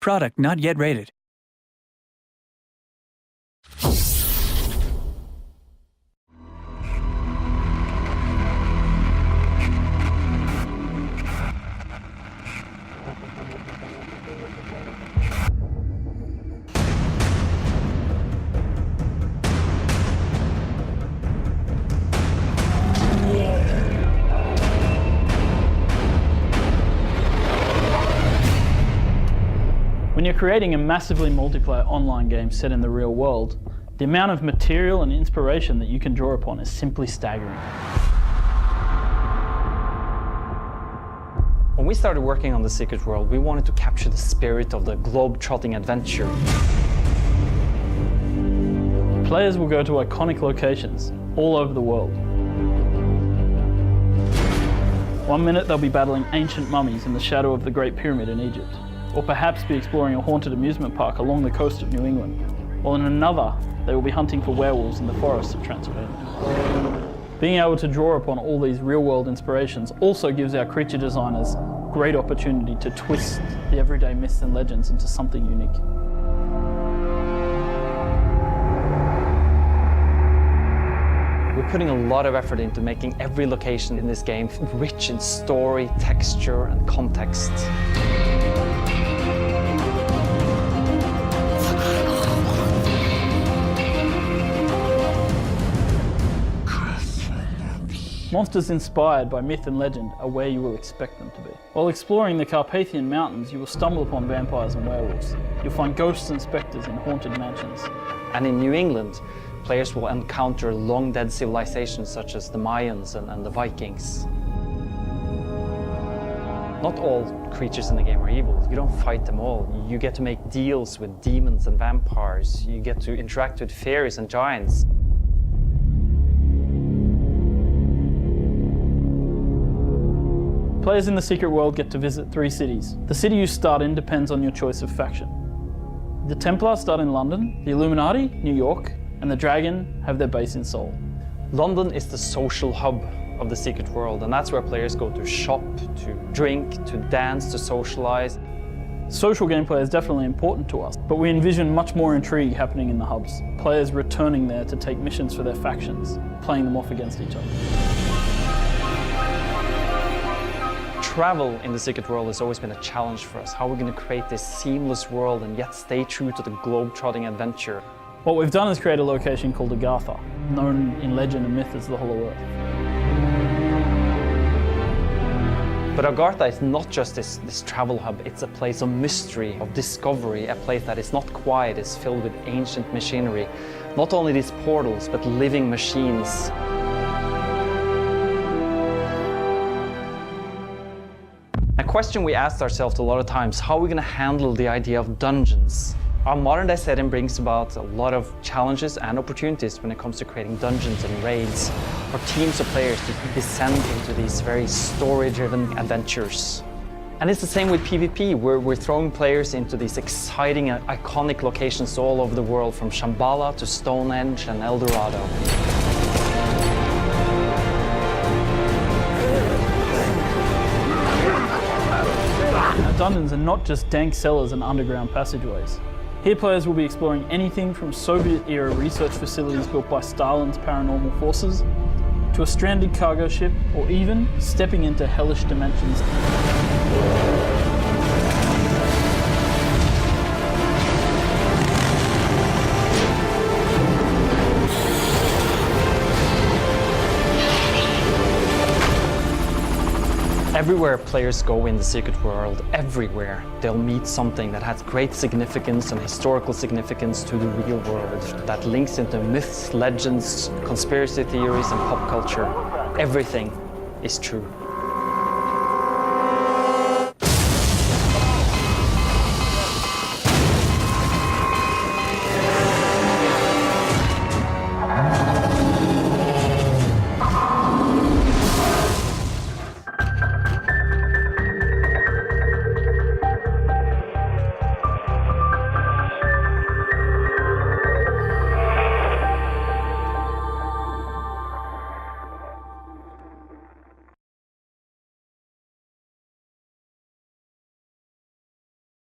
Product not yet rated. When you're creating a massively multiplayer online game set in the real world, the amount of material and inspiration that you can draw upon is simply staggering. When we started working on The Secret World, we wanted to capture the spirit of the globe-trotting adventure. Players will go to iconic locations all over the world. One minute they'll be battling ancient mummies in the shadow of the Great Pyramid in Egypt, or perhaps be exploring a haunted amusement park along the coast of New England, while in another they will be hunting for werewolves in the forests of Transylvania. Being able to draw upon all these real-world inspirations also gives our creature designers great opportunity to twist the everyday myths and legends into something unique. We're putting a lot of effort into making every location in this game rich in story, texture, and context. Monsters inspired by myth and legend are where you will expect them to be. While exploring the Carpathian Mountains, you will stumble upon vampires and werewolves. You'll find ghosts and spectres in haunted mansions. And in New England, players will encounter long-dead civilizations such as the Mayans and the Vikings. Not all creatures in the game are evil. You don't fight them all. You get to make deals with demons and vampires. You get to interact with fairies and giants. Players in The Secret World get to visit 3 cities. The city you start in depends on your choice of faction. The Templars start in London, the Illuminati, New York, and the Dragon have their base in Seoul. London is the social hub of The Secret World, and that's where players go to shop, to drink, to dance, to socialize. Social gameplay is definitely important to us, but we envision much more intrigue happening in the hubs. Players returning there to take missions for their factions, playing them off against each other. Travel in The Secret World has always been a challenge for us. How are we going to create this seamless world and yet stay true to the globe-trotting adventure? What we've done is create a location called Agartha, known in legend and myth as the Hollow Earth. But Agartha is not just this travel hub, it's a place of mystery, of discovery, a place that is not quiet, it's filled with ancient machinery. Not only these portals, but living machines. A question we asked ourselves a lot of times, how are we going to handle the idea of dungeons? Our modern day setting brings about a lot of challenges and opportunities when it comes to creating dungeons and raids for teams of players to descend into these very story-driven adventures. And it's the same with PvP, where we're throwing players into these exciting and iconic locations all over the world, from Shambhala to Stonehenge and El Dorado. Dungeons are not just dank cellars and underground passageways. Here players will be exploring anything from Soviet-era research facilities built by Stalin's paranormal forces, to a stranded cargo ship, or even stepping into hellish dimensions. Everywhere players go in The Secret World, everywhere, they'll meet something that has great significance and historical significance to the real world, that links into myths, legends, conspiracy theories, and pop culture. Everything is true.